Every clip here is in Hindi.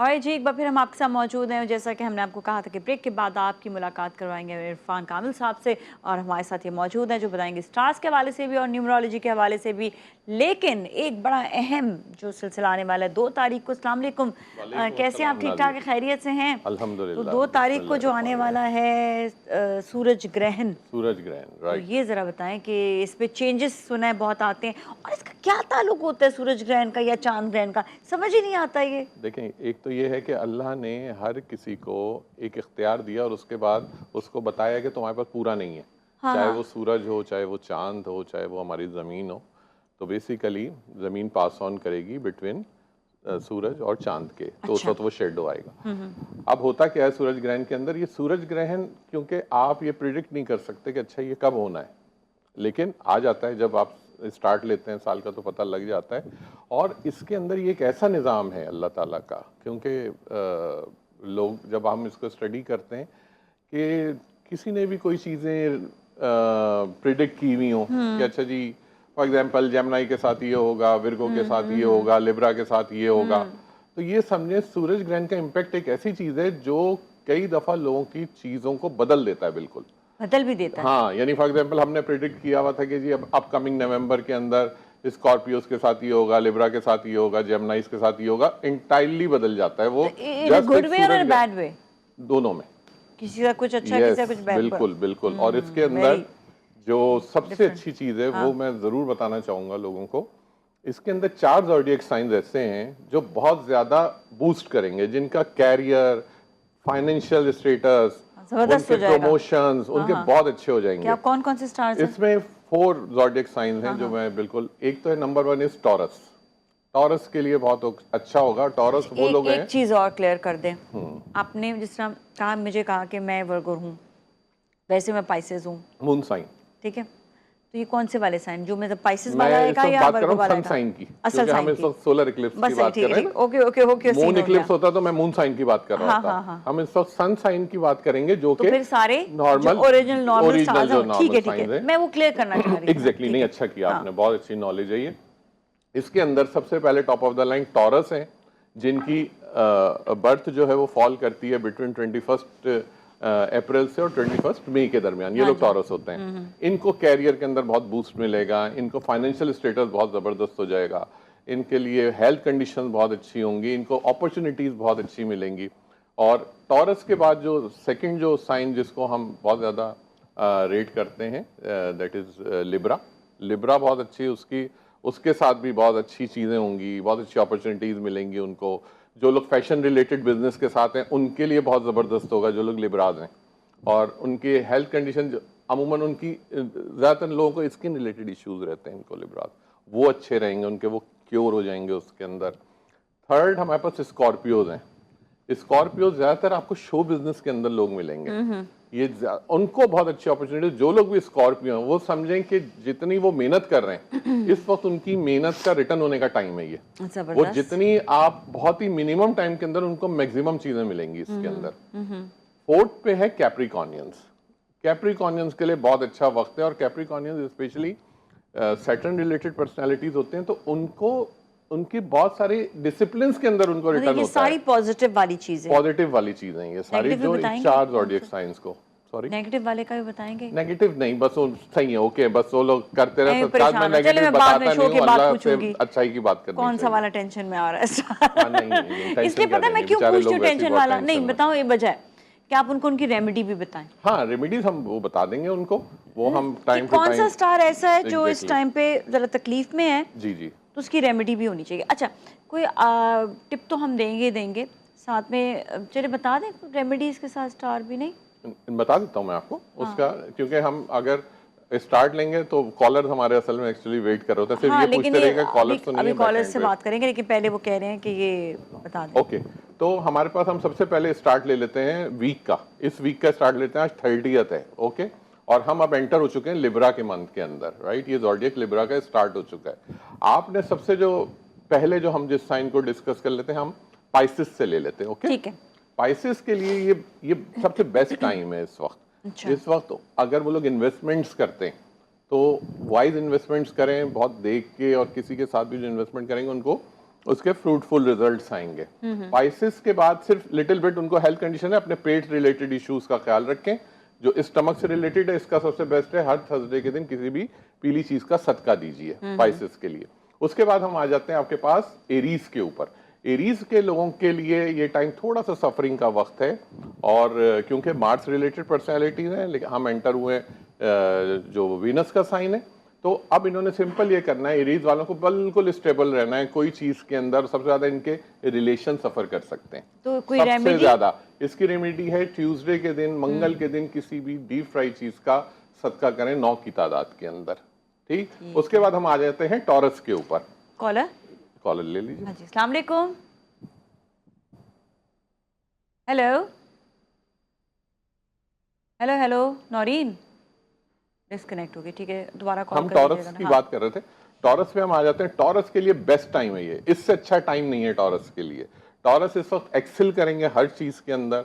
और जी एक बार फिर हम आपके साथ मौजूद हैं। जैसा कि हमने आपको कहा था कि ब्रेक के बाद आपकी मुलाकात करवाएंगे इरफान कामिल साहब से, और हमारे साथ ये मौजूद हैं जो बताएंगे स्टार्स के हवाले से भी और न्यूमरोलॉजी के हवाले से भी। लेकिन एक बड़ा अहम जो सिलसिला आने वाला है 2 तारीख को। अस्सलाम वालेकुम, कैसे हैं आप? ठीक ठाक खैरियत से हैं? तो अल्हम्दुलिल्लाह। 2 तारीख को जो आने वाला है सूरज ग्रहण, राइट। तो ये ज़रा बताएं कि इस पे चेंजेस सुना है बहुत आते हैं, और इसका क्या ताल्लुक होता है सूरज ग्रहण का या चांद ग्रहण का, समझ ही नहीं आता ये। देखें, एक तो ये है कि अल्लाह ने हर किसी को एक इख्तियार दिया और उसके बाद उसको बताया कि तुम्हारे पास पूरा नहीं है। हाँ चाहे हाँ। वो सूरज हो, चाहे वो चांद हो, चाहे वो हमारी ज़मीन हो। तो बेसिकली ज़मीन पास ऑन करेगी बिटवीन सूरज और चांद के, तो उस अच्छा। वक्त वो शेडो आएगा। अब होता क्या है सूरज ग्रहण के अंदर, ये सूरज ग्रहण क्योंकि आप ये प्रिडिक्ट नहीं कर सकते कि अच्छा ये कब होना है, लेकिन आ जाता है जब आप स्टार्ट लेते हैं साल का तो पता लग जाता है। और इसके अंदर ये एक ऐसा निज़ाम है अल्लाह ताला का, क्योंकि लोग जब हम इसको स्टडी करते हैं कि किसी ने भी कोई चीज़ें प्रिडिक्ट की हुई हों कि अच्छा जी फॉर एग्जांपल जेमिनी के साथ ये होगा, विर्गो के साथ ये होगा, लिब्रा के साथ ये होगा, तो ये समझे सूरज ग्रहण का इम्पैक्ट एक ऐसी चीज़ है जो कई दफ़ा लोगों की चीज़ों को बदल देता है, बिल्कुल बदल भी देता है। हाँ, यानी फॉर एग्जांपल हमने प्रिडिक्ट किया हुआ था कि जी अब अपकमिंग नवंबर के अंदर स्कॉर्पियोस के साथ ये होगा, लिब्रा के साथ ये होगा, जेमिनाइज के साथ ये होगा, इंटायरली बदल जाता है वो। इन गुड वे और बैड वे, दोनों में किसी का कुछ अच्छा yes, किसी का कुछ बैड। बिल्कुल बिल्कुल। और इसके अंदर जो सबसे अच्छी चीज़ है वो मैं ज़रूर बताना चाहूँगा लोगों को। इसके अंदर 4 ज़ोडिएक साइंस ऐसे हैं जो बहुत ज़्यादा बूस्ट करेंगे, जिनका कैरियर, फाइनेंशियल स्टेटस, जबरदस्त हो उनके जाएगा। प्रमोशंस, उनके बहुत अच्छे हो जाएंगे। क्या कौन कौन से स्टार्स हैं? इसमें 4 ज़ोडिएक साइंस हैं जो मैं बिल्कुल, एक तो है नंबर 1 इज टॉरस। टॉरस के लिए बहुत अच्छा होगा। टॉरस वो लोग हैं। एक चीज और क्लियर कर दें, आपने जिस तरह कहा, मुझे कहा कि मैं वर्गो हूँ, वैसे मैं पाइसेस हूँ, मून साइन, ठीक है? तो ये कौन से वाले साइन, जो मतलब पाइसेस मैं वाला इस है वक्त या बात कर वर्गो रहा हूँ वाला सन है? साइन की, असल क्योंकि हम साइन इस की। वक्त सोलर इक्लिप्स की बात कर रहे हैं। Okay okay okay, moon Eclipse होता तो मैं मून साइन की बात कर रहा हाँ, था। हाँ, हाँ। हम इस वक्त सन साइन की बात करेंगे, जो तो कि फिर सारे नॉर्मल ओरिजिनल नॉर्मल स्टार्स जो हैं। नॉर्मल ठीक साइंस है, है। मैं वो क्लियर करना चाह रही थी। एग्जैक्टली, नहीं अच्छा किया आपने, बहुत अच्छी नॉलेज है ये। इसके अंदर सबसे पहले top of the line taurus है, जिनकी बर्थ जो है वो फॉल करती है बिटवीन 21 अप्रैल से और 21 मई के दरमियान। ये लोग टॉरस होते हैं। इनको कैरियर के अंदर बहुत बूस्ट मिलेगा, इनको फाइनेंशियल स्टेटस बहुत ज़बरदस्त हो जाएगा, इनके लिए हेल्थ कंडीशन बहुत अच्छी होंगी, इनको अपॉर्चुनिटीज़ बहुत अच्छी मिलेंगी। और टॉरस के बाद जो सेकंड जो साइन जिसको हम बहुत ज़्यादा रेट करते हैं, दैट इज़ लिब्रा। लिब्रा बहुत अच्छी, उसके साथ भी बहुत अच्छी चीज़ें होंगी, बहुत अच्छी अपॉर्चुनिटीज़ मिलेंगी उनको। जो लोग फैशन रिलेटेड बिजनेस के साथ हैं उनके लिए बहुत ज़बरदस्त होगा, जो लोग लिब्राज हैं। और उनकी हेल्थ कंडीशन अमूमन उनकी ज़्यादातर लोगों को स्किन रिलेटेड इश्यूज रहते हैं, इनको लिब्राज, वो अच्छे रहेंगे, उनके वो क्योर हो जाएंगे उसके अंदर। थर्ड हमारे पास स्कॉर्पियोज हैं। स्कॉर्पियो ज्यादातर आपको शो बिजनेस के अंदर लोग मिलेंगे, ये उनको बहुत अच्छी अपॉर्चुनिटी। जो लोग भी स्कॉर्पियो हैं वो समझें कि जितनी वो मेहनत कर रहे हैं इस वक्त उनकी मेहनत का रिटर्न होने का टाइम है ये। वो जितनी आप बहुत ही मिनिमम टाइम के अंदर उनको मैक्सिमम चीजें मिलेंगी इसके अंदर। फोर्थ पे है कैप्रिकॉनियंस। कैप्रिकॉनियंस के लिए बहुत अच्छा वक्त है, और Capricornians specially Saturn related personalities होते हैं, तो उनको उनकी बहुत सारे डिसिप्लिन के अंदर उनको रिटर्न होता है। सारी पॉजिटिव वाली चीजें, पॉजिटिव वाली चीजें ये सारी, जो 4 ज़ोडिएक साइंस को। सॉरी, नेगेटिव वाले का भी बताएंगे? नेगेटिव नहीं, बस वो सही है, ओके, बस वो लोग करते रहे। मैं नेगेटिव बताता नहीं हूं, अल्लाह से अच्छाई की बात करनी। कौन सा वाला टेंशन में आ रहा है? नहीं, इसलिए पता है मैं क्यों पूछती हूँ टेंशन वाला। नहीं बताओ, ये वजह है कि आप उनको उनकी रेमेडी भी बताएं। हाँ, रेमेडीज हम वो बता देंगे उनको, वो हम टाइम टू टाइम। कौन सा स्टार ऐसा है जो इस टाइम पे जरा तकलीफ में है, जी जी, तो उसकी रेमेडी भी होनी चाहिए। अच्छा, कोई टिप तो हम देंगे साथ में, चलिए बता दें रेमेडीज के साथ स्टार भी। नहीं बता देता हूँ मैं आपको उसका, क्योंकि हम अगर स्टार्ट लेंगे तो कॉलर हमारे असल में एक्चुअली वेट कर रहे होते हैं, सिर्फ ये पूछते रहेंगे कॉलर तो नहीं है। अभी कॉलर से बात करेंगे, लेकिन पहले वो कह रहे हैं कि ये बता दें। ओके, तो हमारे पास हम सबसे पहले स्टार्ट ले लेते हैं वीक का। इस वीक का स्टार्ट लेते हैं, आज 30th है, ओके। और हम अब एंटर हो चुके हैं लिब्रा के मंथ के अंदर, राइट। ये ज़ोडिएक लिब्रा का स्टार्ट हो चुका है। आपने सबसे जो पहले जो हम जिस साइन को डिस्कस कर लेते हैं, हम पाइसेस से ले लेते हैं, ओके। ठीक है। पाइसेस के लिए ये सबसे बेस्ट टाइम है इस वक्त। अच्छा। इस वक्त अगर वो लोग इन्वेस्टमेंट्स करते हैं तो वाइज इन्वेस्टमेंट्स करें, बहुत देख के, और किसी के साथ भी जो इन्वेस्टमेंट करेंगे उनको उसके फ्रूटफुल रिजल्ट्स आएंगे। स्पाइसेस के बाद सिर्फ लिटिल बिट उनको हेल्थ कंडीशन है, अपने पेट रिलेटेड इश्यूज का ख्याल रखें। जो स्टमक से रिलेटेड है इसका सबसे बेस्ट है हर थर्सडे के दिन किसी भी पीली चीज का सदका दीजिए स्पाइसेस के लिए। उसके बाद हम आ जाते हैं आपके पास एरीज के ऊपर। एरीज के लोगों के लिए ये टाइम थोड़ा सा सफरिंग का वक्त है, और क्योंकि मार्स रिलेटेड पर्सनैलिटीज हैं, लेकिन हम एंटर हुए जो वीनस का साइन है, तो अब इन्होंने सिंपल ये करना है, एरीज वालों को बिल्कुल स्टेबल रहना है कोई चीज के अंदर। सबसे ज्यादा इनके रिलेशन सफर कर सकते हैं, तो कोई सबसे रेमेडी? ज्यादा इसकी रेमेडी है ट्यूसडे के दिन, मंगल के दिन किसी भी डीप फ्राई चीज का सदका करें 9 की तादाद के अंदर। ठीक, उसके बाद हम आ जाते हैं टॉरस के ऊपर। कॉलर ले लीजिए। हाँ जी, अस्सलाम वालेकुम। Hello hello hello, Naureen disconnect हो गई। ठीक है, दोबारा कॉल हम कर टॉरस लीजिएगा की ना। बात कर रहे थे, टॉरस पे हम आ जाते हैं। टॉरस के लिए बेस्ट टाइम है ये, इससे अच्छा टाइम नहीं है टॉरस के लिए। टॉरस इस वक्त एक्सेल करेंगे हर चीज के अंदर।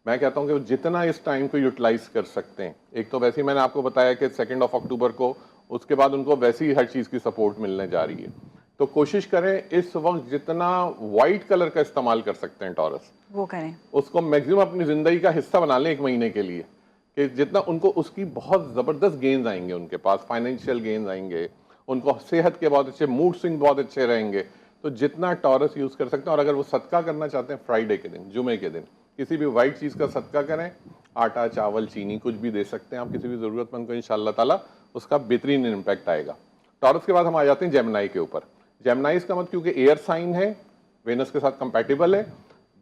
मैं कहता हूं कि जितना इस टाइम को यूटिलाइज कर सकते हैं, एक तो वैसे ही मैंने आपको बताया कि 2 अक्टूबर को, उसके बाद उनको वैसे ही हर चीज की सपोर्ट मिलने जा रही है, तो कोशिश करें इस वक्त जितना व्हाइट कलर का इस्तेमाल कर सकते हैं टॉरस वो करें, उसको मैक्सिमम अपनी जिंदगी का हिस्सा बना लें 1 महीने के लिए, कि जितना उनको उसकी बहुत जबरदस्त गेन्स आएंगे, उनके पास फाइनेंशियल गेन्स आएंगे, उनको सेहत के बहुत अच्छे, मूड स्विंग बहुत अच्छे रहेंगे। तो जितना टॉरस यूज कर सकते हैं, और अगर वो सदका करना चाहते हैं फ्राइडे के दिन, जुमे के दिन, किसी भी व्हाइट चीज का सदका करें, आटा, चावल, चीनी कुछ भी दे सकते हैं आप किसी भी जरूरतमंद को, इंशाअल्लाह ताला उसका बेहतरीन इम्पैक्ट आएगा। टॉरस के बाद हम आ जाते हैं जेमिनाई के ऊपर। जेमिनाई का मतलब क्योंकि एयर साइन है, वेनस के साथ कंपैटिबल है,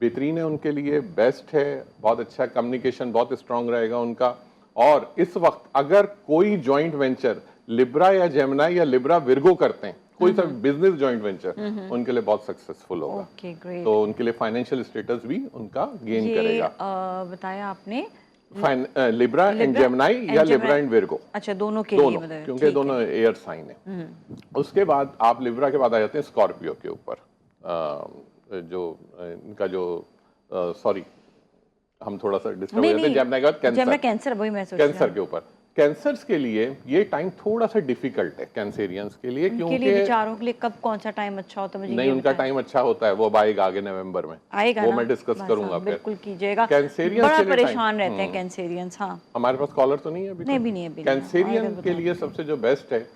बेहतरीन है उनके लिए, बेस्ट है, बहुत अच्छा कम्युनिकेशन बहुत स्ट्रांग रहेगा उनका। और इस वक्त अगर कोई जॉइंट वेंचर लिब्रा या जेमिनाई या लिब्रा विर्गो करते हैं, कोई सा बिजनेस जॉइंट वेंचर, उनके लिए बहुत सक्सेसफुल होगा। Okay, great. तो उनके लिए फाइनेंशियल स्टेटस भी उनका गेन करेगा। बताया आपने लिब्रा एंड जेमिनाई या लिब्रा एंड विर्गो, अच्छा, दोनों के दोनों, लिए मतलब क्योंकि दोनों एयर साइन है। उसके बाद आप लिब्रा के बाद आ जाते हैं स्कॉर्पियो के ऊपर। जो इनका जो सॉरी हम थोड़ा सा डिस्टर्ब हो जाते हैं। जेमिनाई के बाद कैंसर, वही मैं सोच कैंसर के ऊपर। कैंसर्स के लिए ये टाइम थोड़ा सा डिफिकल्ट है कैंसेरियंस के लिए, क्योंकि बेचारों के लिए कब कौन सा टाइम अच्छा होता है मुझे नहीं, उनका टाइम अच्छा होता है, वो अब आएगा आगे नवंबर में, आएगा वो ना? मैं डिस्कस करूंगा फिर। बिल्कुल कीजिएगा, कैंसेरियंस बड़ा के लिए परेशान रहते हैं कैंसेरियंस। हाँ, हमारे पास कॉलर तो नहीं है अभी? नहीं, भी नहीं है। कैंसेरियन के लिए सबसे जो बेस्ट है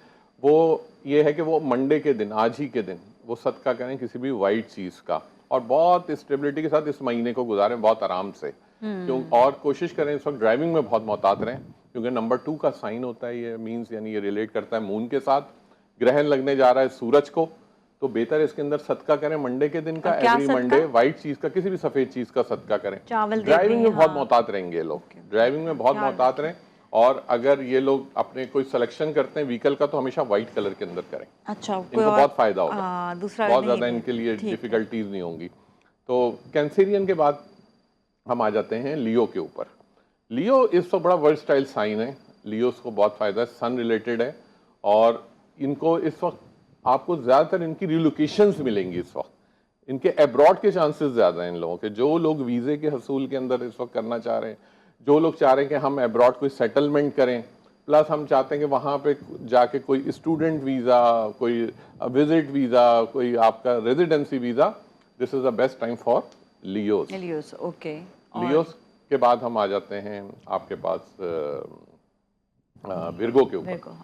वो ये है कि वो मंडे के दिन, आज ही के दिन, वो सदका करें किसी भी व्हाइट चीज का, और बहुत स्टेबिलिटी के साथ इस महीने को गुजारें, बहुत आराम से। क्यों, और कोशिश करें इस वक्त ड्राइविंग में बहुत मोहतात रहें, क्योंकि नंबर 2 का साइन होता है ये, मींस यानी ये रिलेट करता है मून के साथ। ग्रहण लगने जा रहा है सूरज को, तो बेहतर इसके अंदर सदका करें मंडे के दिन का, एवरी मंडे व्हाइट चीज का, किसी भी सफेद चीज का सदका करें। ड्राइविंग में बहुत मोहतात रहेंगे लोग, ड्राइविंग में बहुत मोहतात रहें। और अगर ये लोग अपने कोई सिलेक्शन करते हैं व्हीकल का, तो हमेशा व्हाइट कलर के अंदर करें। अच्छा, इनको बहुत फायदा होगा, दूसरा बहुत ज्यादा इनके लिए डिफिकल्टीज नहीं होंगी। तो कैंसेरियन के बाद हम आ जाते हैं लियो के ऊपर। लियो इस तो बड़ा वर्सटाइल साइन है, लियोस को बहुत फायदा है, सन रिलेटेड है, और इनको इस वक्त आपको ज्यादातर इनकी रिलोकेशंस मिलेंगी। इस वक्त इनके अब्रॉड के चांसेस ज्यादा हैं इन लोगों के। जो लोग वीजे के हसूल के अंदर इस वक्त करना चाह रहे हैं, जो लोग चाह रहे हैं कि हम अब्रॉड कोई सेटलमेंट करें, प्लस हम चाहते हैं कि वहाँ पे जाके कोई स्टूडेंट वीज़ा, कोई विजिट वीज़ा, कोई आपका residency visa, this is the best time for Leos. Okay, Leos के बाद हम आ जाते हैं आपके पास विर्गो के ऊपर।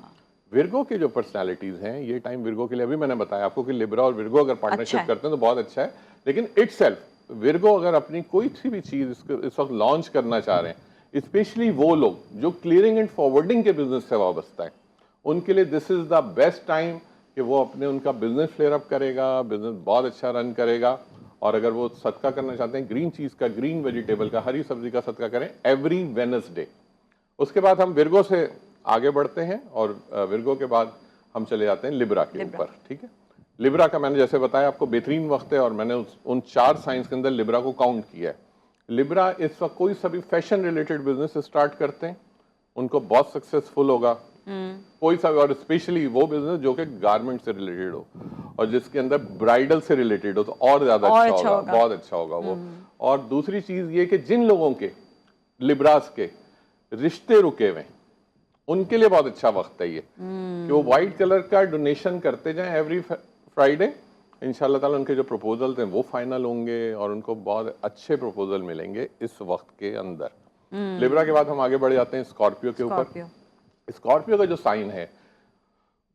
विर्गो की जो पर्सनालिटीज हैं, ये टाइम विर्गो के लिए, अभी मैंने बताया आपको कि लिब्रा और विर्गो अगर पार्टनरशिप करते हैं तो बहुत अच्छा है, लेकिन इटसेल्फ विर्गो अगर अपनी कोई सी भी चीज इस वक्त लॉन्च करना चाह रहे हैं, स्पेशली वो लोग जो क्लियरिंग एंड फॉरवर्डिंग के बिजनेस से वाबस्ता है, उनके लिए this is the best time कि वो अपने उनका बिजनेस फ्लेयर अप करेगा, बिजनेस बहुत अच्छा रन करेगा। और अगर वो सदका करना चाहते हैं ग्रीन चीज का, ग्रीन वेजिटेबल का, हरी सब्जी का सदका करें एवरी वेडनेसडे। उसके बाद हम विर्गो से आगे बढ़ते हैं, और विर्गो के बाद हम चले जाते हैं लिब्रा के ऊपर। ठीक है, लिब्रा का मैंने जैसे बताया आपको बेहतरीन वक्त है, और मैंने उन 4 साइंस के अंदर लिब्रा को काउंट किया है। लिब्रा इस वक्त कोई सभी फैशन रिलेटेड बिजनेस स्टार्ट करते हैं, उनको बहुत सक्सेसफुल होगा। कोई सा, और स्पेशली वो बिजनेस जो कि गारमेंट से रिलेटेड हो और जिसके अंदर ब्राइडल से रिलेटेड हो, तो और ज्यादा अच्छा होगा, बहुत अच्छा होगा वो। और दूसरी चीज ये कि जिन लोगों के लिब्रास के रिश्ते रुके हुए, उनके लिए बहुत अच्छा वक्त है ये, कि वो व्हाइट कलर का डोनेशन करते जाएं एवरी फ्राइडे, इंशाल्लाह ताला उनके जो प्रपोजल्स हैं वो फाइनल होंगे और उनको बहुत अच्छे प्रपोजल मिलेंगे इस वक्त के अंदर। लिब्रा के बाद हम आगे बढ़ जाते हैं स्कॉर्पियो के ऊपर। स्कॉर्पियो स्कॉर्पियो का जो साइन है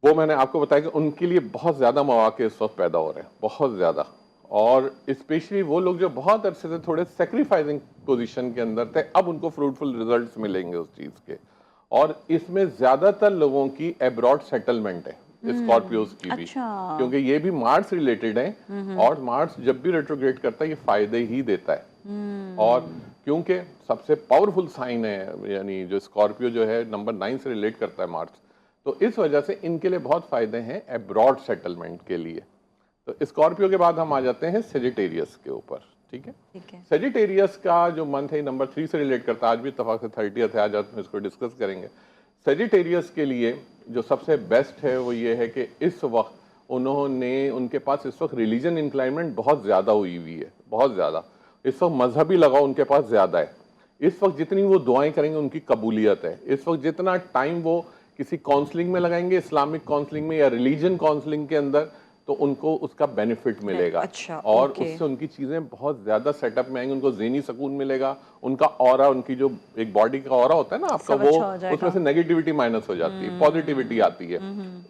वो मैंने आपको बताया कि उनके लिए बहुत ज़्यादा मौके इस वक्त पैदा हो रहे हैं, बहुत ज़्यादा। और स्पेशली वो लोग जो बहुत अरसे से थोड़े सेक्रीफाइसिंग पोजीशन के अंदर थे, अब उनको फ्रूटफुल रिजल्ट्स मिलेंगे उस चीज़ के। और इसमें ज़्यादातर लोगों की एब्रॉड सेटलमेंट है स्कॉर्पियोज की भी, अच्छा। क्योंकि ये भी मार्स रिलेटेड है और मार्स जब भी रेट्रोग्रेड करता है ये फायदे ही देता है। और क्योंकि सबसे पावरफुल साइन है, यानी जो स्कॉर्पियो जो है नंबर 9 से रिलेट करता है मार्स, तो इस वजह से इनके लिए बहुत फायदे हैं एब्रॉड सेटलमेंट के लिए। तो स्कॉर्पियो के बाद हम आ जाते हैं सेजिटेरियस के ऊपर। ठीक है, सेजिटेरियस का जो मंथ है नंबर 3 से रिलेट करता है, आज भी इत्तेफाक से 30th है, आज हम इसको डिस्कस करेंगे। सेजिटेरियस के लिए जो सबसे बेस्ट है वो ये है कि इस वक्त उनके पास इस वक्त रिलीजन इंक्लाइनमेंट बहुत ज़्यादा हुई हुई है, बहुत ज़्यादा। इस वक्त मजहबी लगाव उनके पास ज़्यादा है। इस वक्त जितनी वो दुआएं करेंगे उनकी कबूलियत है। इस वक्त जितना टाइम वो किसी काउंसलिंग में लगाएंगे, इस्लामिक काउंसलिंग में या रिलीजन काउंसलिंग के अंदर, तो उनको उसका बेनिफिट मिलेगा। अच्छा, और उससे उनकी चीजें बहुत ज्यादा सेटअप में आएंगी, उनको ज़हनी सुकून मिलेगा, उनका ऑरा, उनकी जो एक बॉडी का ऑरा होता है ना आपका, वो उसमें से नेगेटिविटी माइनस हो जाती है, पॉजिटिविटी आती है।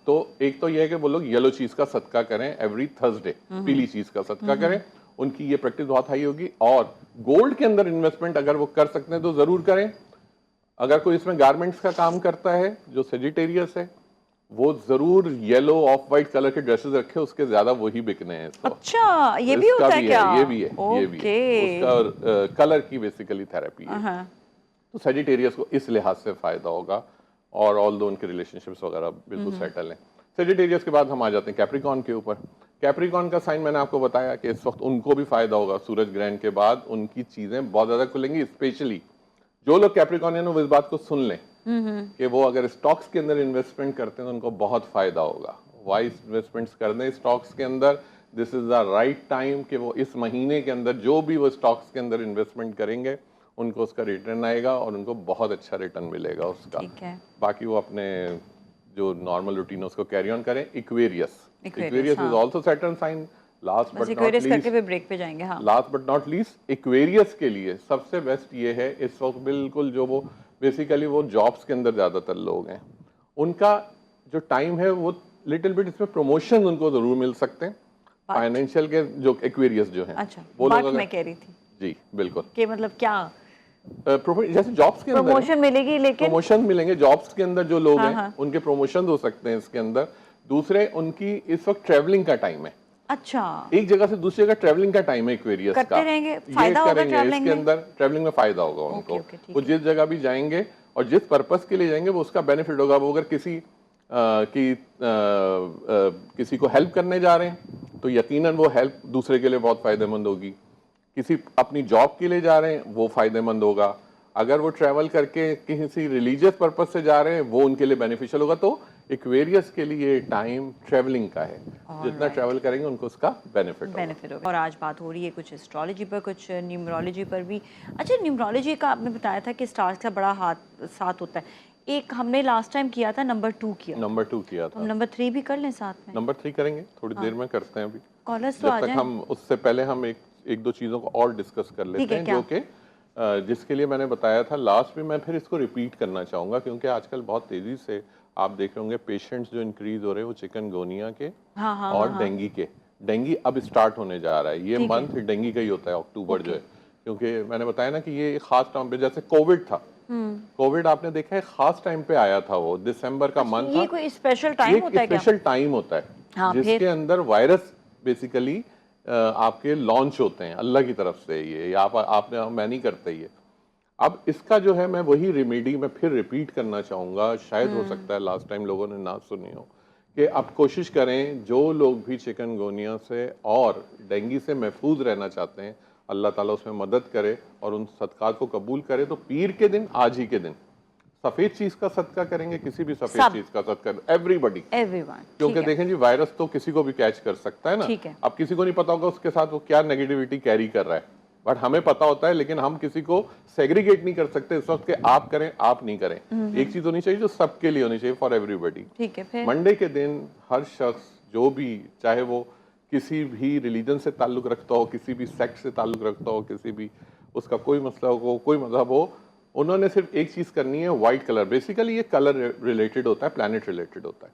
तो एक तो यह है कि वो लोग येलो चीज का सदका करें एवरी थर्सडे, पीली चीज का सदका करें, उनकी ये प्रैक्टिस बहुत हाई होगी। और गोल्ड के अंदर इन्वेस्टमेंट अगर वो कर सकते हैं तो जरूर करें। अगर कोई इसमें गारमेंट्स का काम करता है जो सेजिटेरियस है, वो जरूर येलो ऑफ वाइट कलर के ड्रेसेस रखे, उसके ज्यादा वही बिकने हैं। अच्छा, ये भी होता है क्या? ये भी है, ये भी है। उसका कलर की बेसिकली थेरेपी है। तो सेजिटेरियस को इस लिहाज से फायदा होगा। और ऑल दो उनके रिलेशनशिप्स वगैरह बिल्कुल सेटल हैं। सेजिटेरियस के बाद हम आ जाते हैं कैप्रिकॉर्न के ऊपर। कैप्रिकॉर्न का साइन मैंने आपको बताया कि इस वक्त उनको भी फायदा होगा। सूरज ग्रहण के बाद उनकी चीजें बहुत ज्यादा खुलेंगी। स्पेशली जो लोग कैप्रिकॉर्नियन हो वो इस बात को सुन लें कि वो अगर स्टॉक्स के अंदर इन्वेस्टमेंट करते हैं तो उनको बहुत फायदा होगा। वाइज इन्वेस्टमेंट्स कर दें स्टॉक्स के अंदर, this is the right time कि वो इस महीने के अंदर जो भी वो स्टॉक्स के अंदर इन्वेस्टमेंट करेंगे उनको उसका रिटर्न आएगा और उनको बहुत अच्छा रिटर्न मिलेगा उसका। बाकी वो अपने जो नॉर्मल रूटीन है उसको कैरी ऑन करें। Aquarius is also Saturn sign. Last but not least करके भी ब्रेक पे जाएंगे। हाँ, last but not least Aquarius के लिए सबसे बेस्ट ये है इस वक्त बिल्कुल जो वो बेसिकली वो जॉब्स के अंदर ज्यादातर लोग हैं, उनका जो टाइम है वो लिटिल बिट इसमें प्रमोशन उनको जरूर मिल सकते हैं। फाइनेंशियल के जो एक्वेरियस जो है, अच्छा, वो लोग मैं कह रही थी जी बिल्कुल कि मतलब क्या जैसे जॉब्स के अंदर प्रमोशन मिलेगी, लेकिन प्रमोशन मिलेंगे जॉब्स के अंदर जो लोग हैं उनके प्रमोशन हो सकते हैं इसके अंदर। दूसरे उनकी इस वक्त ट्रेवलिंग का टाइम है। अच्छा, एक जगह से दूसरी जगह ट्रेवलिंग का टाइम है एक्वेरियस का। करते रहेंगे, फायदा होगा ट्रैवलिंग इसके अंदर ट्रैवलिंग में फायदा होगा उनको। वो जिस जगह भी जाएंगे और जिस पर्पस के लिए जाएंगे वो उसका बेनिफिट होगा। वो अगर किसी को हेल्प करने जा रहे हैं तो यकीनन वो हेल्प दूसरे के लिए बहुत फायदेमंद होगी। किसी अपनी जॉब के लिए जा रहे हैं वो फायदेमंद होगा। अगर वो ट्रैवल करके किसी रिलीजियस पर्पस से जा रहे हैं वो उनके लिए बेनिफिशियल होगा। तो एक्वेरियस के लिए टाइम ट्रैवलिंग का है, जितना ट्रैवल करेंगे उनको उसका बेनिफिट होगा। और आज बात हो रही है कुछ एस्ट्रोलॉजी पर, कुछ न्यूमरोलॉजी पर भी। अच्छा, न्यूमरोलॉजी का आपने बताया था कि स्टार्स का बड़ा साथ होता है। एक हमने लास्ट टाइम किया था, नंबर 2 किया था। हम नंबर 3 भी कर लें साथ में? नंबर 3 करेंगे, थोड़ी देर में करते हैं। अभी कॉलर्स तो आ जाएं। हम उससे पहले हम एक दो चीजों को और डिस्कस कर लेते हैं जो कि जिसके लिए मैंने बताया था लास्ट में। मैं फिर इसको रिपीट करना चाहूंगा क्योंकि आजकल बहुत तेजी से आप देख रहे होंगे पेशेंट्स जो इंक्रीज हो रहे हैं वो चिकनगुनिया के और डेंगू के। डेंगू अब स्टार्ट होने जा रहा है। ये मंथ डेंगू का ही होता है, अक्टूबर जो है, क्योंकि मैंने बताया ना कि ये एक खास टाइम पे, जैसे कोविड था, कोविड आपने देखा है खास टाइम पे आया था, वो दिसंबर का मंथ था। ये कोई स्पेशल टाइम होता है क्या? स्पेशल टाइम होता है जिसके अंदर वायरस बेसिकली आपके लॉन्च होते हैं अल्लाह की तरफ से। ये आपने मैं नहीं करते ये। अब इसका जो है मैं वही रेमेडी में फिर रिपीट करना चाहूँगा। शायद हो सकता है लास्ट टाइम लोगों ने ना सुनी हो, कि अब कोशिश करें जो लोग भी चिकनगुनिया से और डेंगू से महफूज रहना चाहते हैं, अल्लाह ताला उसमें मदद करे और उन सदक़ात को कबूल करे। तो पीर के दिन, आज ही के दिन सफेद चीज का सदका करेंगे, किसी भी सफेद चीज का सदका, एवरीबॉडी, क्योंकि देखें जी वायरस तो किसी को भी कैच कर सकता है ना। अब किसी को नहीं पता होगा उसके साथ वो क्या नेगेटिविटी कैरी कर रहा है, बट हमें पता होता है। लेकिन हम किसी को सेग्रीगेट नहीं कर सकते इस वक्त के आप करें आप नहीं करें। एक चीज होनी चाहिए जो सबके लिए होनी चाहिए, फॉर एवरीबॉडी। ठीक है, फिर मंडे के दिन हर शख्स जो भी, चाहे वो किसी भी रिलीजन से ताल्लुक़ रखता हो, किसी भी सेक्ट से ताल्लुक़ रखता हो, किसी भी उसका कोई मसला हो, कोई मज़हब हो, उन्होंने सिर्फ एक चीज़ करनी है, वाइट कलर। बेसिकली ये कलर रिलेटेड होता है, प्लैनेट रिलेटेड होता है।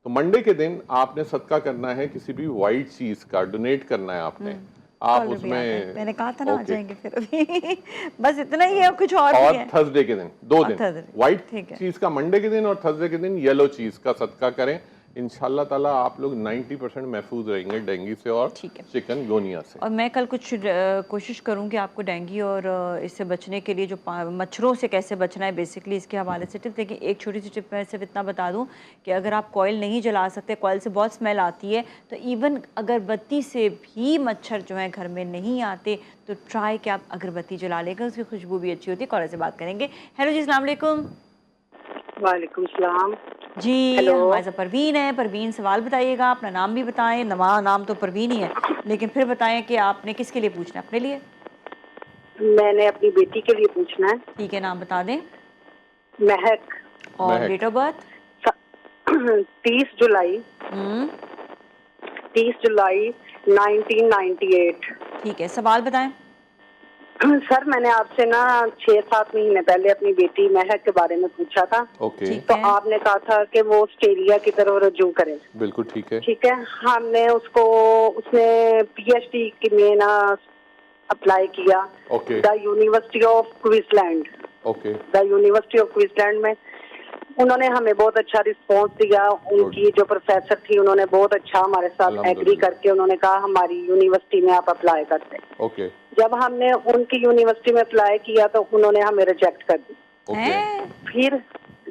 तो मंडे के दिन आपने सदका करना है किसी भी वाइट चीज़ का, डोनेट करना है आपने। आप कॉलर भी आ गए। उसमें मैंने कहा था ना आ ओके। जाएंगे फिर अभी बस इतना ही है, कुछ और भी है। थर्सडे के दिन, 2 दिन Thursday, वाइट ठीक है। चीज का मंडे के दिन और थर्सडे के दिन येलो चीज का सदका करें। इंशाल्लाह ताला आप लोग 90% महफूज रहेंगे डेंगू से और ठीक है। चिकनगुनिया से। और मैं कल कुछ कोशिश करूँ कि आपको डेंगू और इससे बचने के लिए जो मच्छरों से कैसे बचना है बेसिकली इसके हवाले से टिप। लेकिन एक छोटी सी टिप मैं सिर्फ इतना बता दूं कि अगर आप कॉइल नहीं जला सकते, कॉइल से बहुत स्मेल आती है, तो इवन अगरबत्ती से भी मच्छर जो है घर में नहीं आते, तो ट्राई कि आप अगरबत्ती जला लेगा, उसकी खुशबू भी अच्छी होती है। कॉलर से बात करेंगे। हेलो जी, अस्सलाम वालेकुम। वालेकुम सलाम जी, हमारे साथ परवीन है। परवीन, सवाल बताइएगा, अपना नाम भी बताएं। नाम तो परवीन ही है, लेकिन फिर बताएं कि आपने किसके लिए पूछना है। अपने लिए? मैंने अपनी बेटी के लिए पूछना है। ठीक है, नाम बता दें। महक। और महक। Date of birth? 30 जुलाई 1998। ठीक है, सवाल बताएं। सर, मैंने आपसे ना 6-7 महीने पहले अपनी बेटी महक के बारे में पूछा था। ओके, ठीक तो है। आपने कहा था कि वो ऑस्ट्रेलिया की तरफ रजू करे। बिल्कुल ठीक है। ठीक है, हमने उसने PhD के में ना अप्लाई किया okay the university of Queensland. Okay the university of Queensland में उन्होंने हमें बहुत अच्छा रिस्पांस दिया। उनकी जो प्रोफेसर थी उन्होंने बहुत अच्छा हमारे साथ एग्री अल्हम्दुलिल्लाह। करके उन्होंने कहा हमारी यूनिवर्सिटी में आप अप्लाई करते। ओके जब हमने उनकी यूनिवर्सिटी में अप्लाई किया तो उन्होंने हमें रिजेक्ट कर दी। ओके हैं?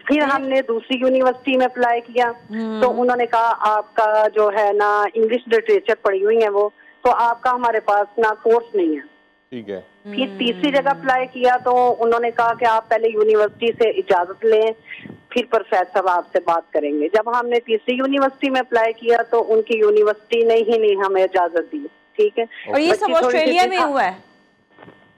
फिर हमने दूसरी यूनिवर्सिटी में अप्लाई किया तो उन्होंने कहा आपका जो है ना इंग्लिश लिटरेचर पढ़ी हुई है वो, तो आपका हमारे पास ना कोर्स नहीं है। ठीक है। फिर तीसरी जगह अप्लाई किया तो उन्होंने कहा कि आप पहले यूनिवर्सिटी से इजाजत लें, फिर प्रोफेसर आपसे बात करेंगे। जब हमने तीसरी यूनिवर्सिटी में अप्लाई किया तो उनकी यूनिवर्सिटी ने ही नहीं हमें इजाजत दी। ठीक है, और ये सब बच्ची थोड़ी सी ऑस्ट्रेलिया में हुआ है?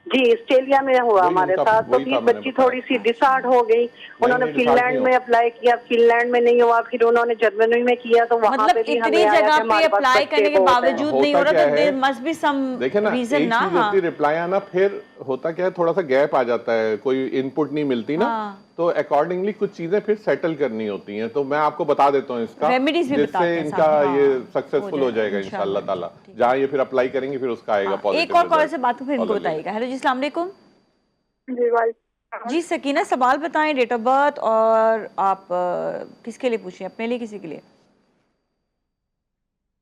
जी, ऑस्ट्रेलिया में हुआ हमारे साथ। तो फिर बच्ची थोड़ी सी डिसहार्ट हो गई। उन्होंने फिनलैंड में अप्लाई किया, फिनलैंड में नहीं हुआ। फिर उन्होंने जर्मनी में किया तो वहाँ मतलब पे भी इतनी हमें जगह पे अप्लाई करने के बावजूद नहीं हो रहा, तो देयर मस्ट बी सम देखिए ना, रीजन एक ना। चीज होती है रिप्लाई आना, फिर होता क्या है थोड़ा सा गैप आ जाता है, कोई इनपुट नहीं मिलती ना। हाँ। तो अकॉर्डिंगली कुछ चीजें फिर सेटल करनी होती हैं। तो मैं आपको बता देता हूँ इसका, रेमेडीज भी बताते जिससे हैं इनका साथ में। ये हाँ, सक्सेसफुल हो जाएगा इंशाल्लाह ताला। ठीक है। जहाँ ये फिर अप्लाई करेंगे फिर उसका आएगा हाँ, पॉजिटिव एक और कॉलर रिजल्ट। से बात फिर इनको बताइएगा। हेलो जी, अस्सलाम वालेकुम। जी सकीना, सवाल बताएं, डेट ऑफ बर्थ, और आप किसके लिए पूछिए, अपने लिए किसी के लिए?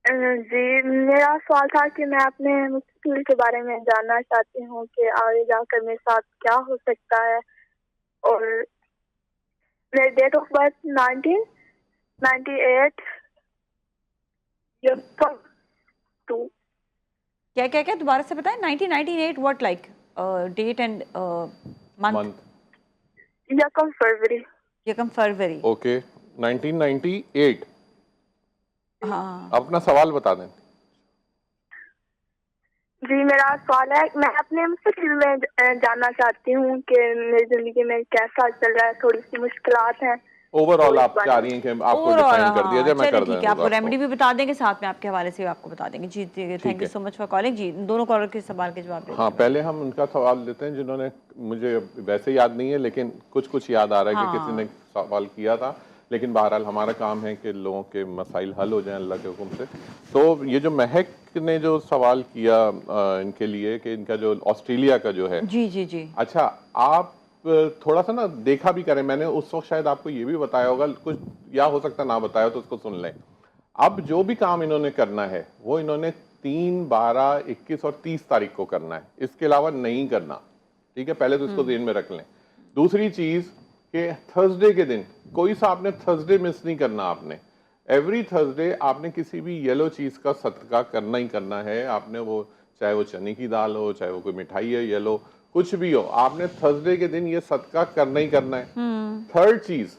जी, मेरा सवाल था कि मैं अपने मुस्तकबिल के बारे में जानना चाहती हूँ कि आगे जाकर मेरे साथ क्या हो सकता है। और मेरी डेट ऑफ बर्थ 1998 2। क्या क्या क्या दोबारा से बताएं। 1998 what, like date and month? यकम फरवरी। यकम फरवरी। ओके, 1998। हाँ, अपना सवाल बता दें। जी, मेरा सवाल है, मैं अपने मुस्तकबिल में जानना चाहती हूँ कि मेरी जिंदगी में कैसा चल रहा है। थोड़ी सी मुश्किलात हैं। ओवरऑल आप चाह रही हैं कि आपको डिफाइन कर दिया जाए? मैं कर ठीक है, आपको रेमेडी भी बता देंगे, साथ में आपके हवाले से भी आपको बता देंगे। जी, thank you so much for calling. जी, दोनों कॉलर के सवाल के जवाब दें। हाँ, पहले हम उनका सवाल लेते हैं जिन्होंने, मुझे वैसे याद नहीं है लेकिन कुछ याद आ रहा है कि किसी ने सवाल किया था। लेकिन बहरहाल हमारा काम है कि लोगों के मसाइल हल हो जाएं अल्लाह के हुक्म से। तो ये जो महक ने जो सवाल किया इनके लिए कि इनका जो ऑस्ट्रेलिया का जो है। जी जी जी। अच्छा, आप थोड़ा सा ना देखा भी करें, मैंने उस वक्त शायद आपको ये भी बताया होगा कुछ, या हो सकता ना बताया तो उसको सुन लें। अब जो भी काम इन्होंने करना है वो इन्होंने 3, 12, 21 और 30 तारीख को करना है, इसके अलावा नहीं करना। ठीक है, पहले तो इसको ध्यान में रख लें। दूसरी चीज कि थर्सडे के दिन कोई सा आपने थर्सडे मिस नहीं करना। आपने एवरी थर्सडे आपने किसी भी येलो चीज का सदका करना ही करना है। आपने वो, चाहे वो चने की दाल हो, चाहे वो कोई मिठाई है येलो, कुछ भी हो, आपने थर्सडे के दिन ये सदका करना ही करना है। थर्ड चीज,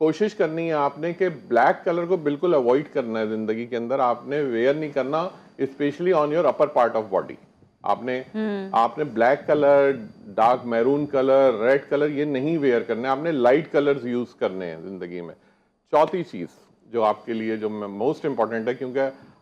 कोशिश करनी है आपने कि ब्लैक कलर को बिल्कुल अवॉइड करना है जिंदगी के अंदर। आपने वेयर नहीं करना, specially on your upper part of body. आपने black colour, dark maroon colour, red colour ये नहीं वेयर करने। आपने लाइट कलर्स यूज करने हैं जिंदगी में। चौथी चीज जो आपके लिए जो मोस्ट इंपॉर्टेंट है, क्योंकि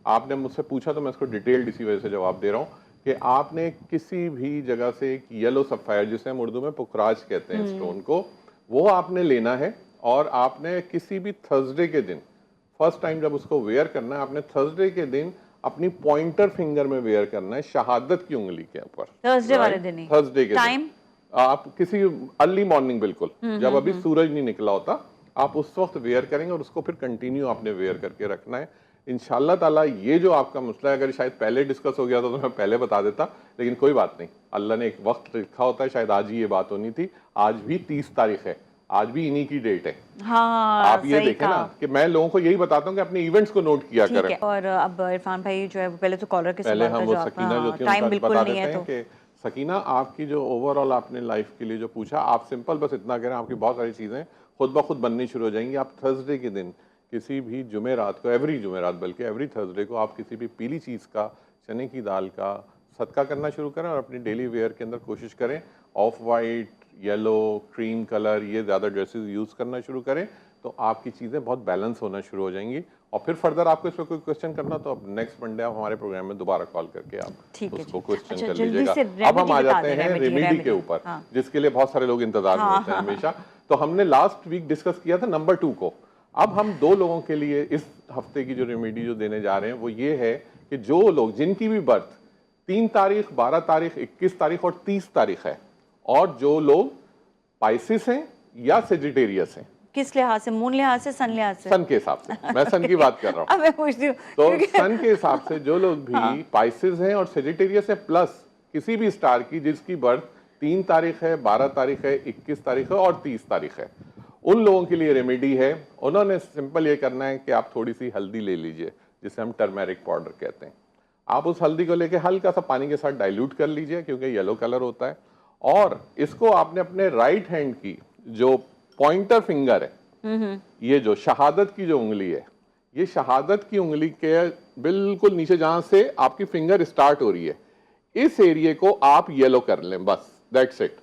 आपने मुझसे पूछा तो मैं इसको डिटेल्ड इसी वजह से जवाब दे रहा हूँ कि आपने किसी भी जगह से एक येलो सफायर, जिसे हम उर्दू में पुखराज कहते हैं स्टोन को, वो आपने लेना है और आपने किसी भी थर्सडे के दिन, फर्स्ट टाइम जब उसको वेयर करना है, आपने थर्सडे के दिन अपनी पॉइंटर फिंगर में वेयर करना है, शहादत की उंगली के ऊपर। थर्सडे वाले दिन ही? थर्सडे के टाइम दिन आप किसी अर्ली मॉर्निंग, बिल्कुल जब अभी सूरज नहीं निकला होता, आप उस वक्त वेयर करेंगे और उसको फिर कंटिन्यू आपने वेयर करके रखना है। इंशाल्लाह ताला ये जो आपका मसला है, अगर शायद पहले डिस्कस हो गया था तो मैं पहले बता देता, लेकिन कोई बात नहीं, अल्लाह ने एक वक्त लिखा होता है, शायद आज ही ये बात होनी थी। आज भी 30 तारीख है, आज भी इन्हीं की डेट है। हाँ, आप ये देखें ना कि मैं लोगों को यही बताता हूँ कि अपने इवेंट्स को नोट किया करें। और अब इरफान भाई जो है पहले तो कॉलर के पहले हम वो सकीना जो थी टाइम बिल्कुल बता नहीं देते है हैं कि सकीना, आपकी जो ओवरऑल आपने लाइफ के लिए जो पूछा, आप सिंपल बस इतना करें, आपकी बहुत सारी चीजें खुद ब खुद बननी शुरू हो जाएंगी। आप थर्सडे के दिन किसी भी जुमेरात को, एवरी जुमेरात बल्कि एवरी थर्सडे को आप किसी भी पीली चीज़ का, चने की दाल का सदका करना शुरू करें और अपनी डेली वेयर के अंदर कोशिश करें of white, yellow, cream colour, ये ज़्यादा ड्रेसेस यूज़ करना शुरू करें, तो आपकी चीज़ें बहुत बैलेंस होना शुरू हो जाएंगी। और फिर फर्दर आपको इस पर कोई क्वेश्चन करना तो अब नेक्स्ट मंडे आप हमारे प्रोग्राम में दोबारा कॉल करके आप उसको क्वेश्चन कर लीजिएगा। अब हम आ जाते हैं रेमेडी के ऊपर, जिसके लिए बहुत सारे लोग इंतजार में होते हैं हमेशा। तो हमने लास्ट वीक डिस्कस किया था नंबर 2 को। अब हम 2 लोगों के लिए इस हफ्ते की जो रेमेडी जो देने जा रहे हैं वो ये है कि जो लोग, जिनकी भी बर्थ 3 तारीख, 12 तारीख, 21 तारीख और 30 तारीख है, और जो लोग पाइसिस हैं या सेजिटेरियस हैं। किस लिहाज से? मून लिहाज से, सन लिहाज से? सन के हिसाब से, मैं सन की बात कर रहा हूँ। अब मैं पूछती हूँ तो सन के हिसाब से जो लोग भी पाइसिस हैं और सेजिटेरियस है, प्लस किसी भी स्टार की जिसकी बर्थ 3 तारीख है, 12 तारीख है, 21 तारीख है और 30 तारीख है, उन लोगों के लिए रेमेडी है। उन्होंने सिंपल ये करना है कि आप थोड़ी सी हल्दी ले लीजिए, जिसे हम टर्मेरिक पाउडर कहते हैं। आप उस हल्दी को लेके हल्का सा पानी के साथ डाइल्यूट कर लीजिए, क्योंकि येलो कलर होता है, और इसको आपने अपने राइट हैंड की जो पॉइंटर फिंगर है, ये जो शहादत की जो उंगली है, ये शहादत की उंगली के बिल्कुल नीचे जहां से आपकी फिंगर स्टार्ट हो रही है, इस एरिया को आप येलो कर लें, बस दैट्स इट।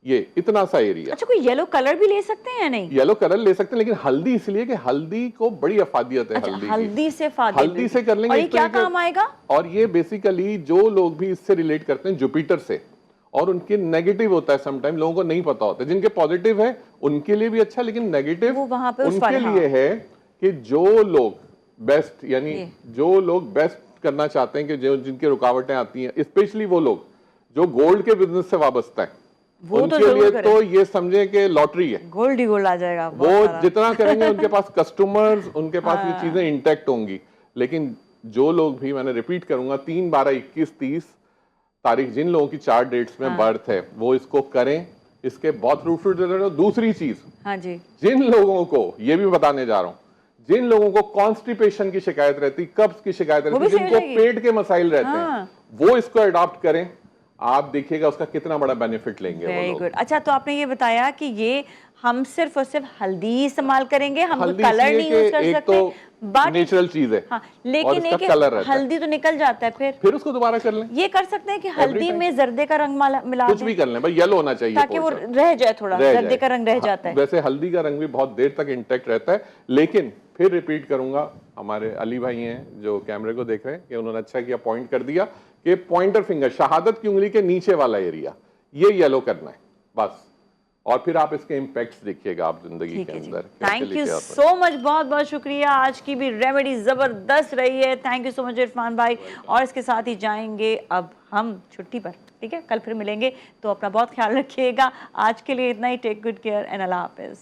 ये इतना सा एरिया। अच्छा, कोई येलो कलर भी ले सकते हैं या नहीं? येलो कलर ले सकते हैं, लेकिन हल्दी इसलिए कि हल्दी को बड़ी अफादियत है। अच्छा, हल्दी हल्दी से कर लेंगे। और ये क्या काम आएगा? और ये बेसिकली जो लोग भी इससे रिलेट करते हैं जुपिटर से, और उनके नेगेटिव होता है समटाइम, लोगों को नहीं पता होता। जिनके पॉजिटिव है उनके लिए भी अच्छा, लेकिन नेगेटिव उनके लिए है कि जो लोग बेस्ट, यानी जो लोग बेस्ट करना चाहते हैं, कि जो जिनकी रुकावटें आती हैं, स्पेशली वो लोग जो गोल्ड के बिजनेस से वाबस्ता है, उनके लिए तो ये समझे कि लॉटरी है, गोल्ड ही गोल्ड आ जाएगा। वो जितना करेंगे उनके पास कस्टमर्स, उनके पास ये चीजें इंटैक्ट होंगी। लेकिन जो लोग भी, मैंने रिपीट करूंगा, 3, 12, 21, 30 तारीख जिन लोगों की 4 डेट्स में बर्थ है, वो इसको करें। इसके बहुत फ्रूटफुल रिजल्ट है। दूसरी चीज, हाँ जी, जिन लोगों को, ये भी बताने जा रहा हूं, जिन लोगों को कॉन्स्टिपेशन की शिकायत रहती, कब्ज की शिकायत रहती, जिनको पेट के मसाइल रहते हैं, वो इसको अडॉप्ट करें। आप देखिएगा उसका कितना बड़ा बेनिफिट लेंगे वो लोग। गुड। अच्छा, तो आपने ये बताया कि ये हम सिर्फ और सिर्फ हल्दी इस्तेमाल करेंगे, हम कलर नहीं यूज कर सकते, बट नेचुरल चीज है। हाँ, लेकिन एक कलर हल्दी तो निकल जाता है, फिर उसको दोबारा कर लें। ये कर सकते हैं कि हल्दी में जर्दे का रंग मिला कुछ भी कर लें, भाई येलो होना चाहिए ताकि वो रह जाए, थोड़ा जर्दे का रंग रह जाता है। वैसे हल्दी का रंग भी बहुत देर तक इंटैक्ट रहता है। लेकिन फिर रिपीट करूंगा, हमारे अली भाई हैं जो कैमरे को देख रहे हैं, कि उन्होंने अच्छा किया, पॉइंट कर दिया कि पॉइंटर फिंगर, शहादत की उंगली के नीचे वाला एरिया, ये येलो करना है बस। और फिर आप इसके इम्पैक्ट्स देखिएगा आप जिंदगी के अंदर। थैंक यू सो मच, बहुत बहुत शुक्रिया। आज की भी रेमेडी जबरदस्त रही है। Thank you so much Irfan भाई। और इसके साथ ही जाएंगे अब हम छुट्टी पर, ठीक है? कल फिर मिलेंगे, तो अपना बहुत ख्याल रखिएगा। आज के लिए इतना ही। टेक गुड केयर एंड अल्लाह हाफिज।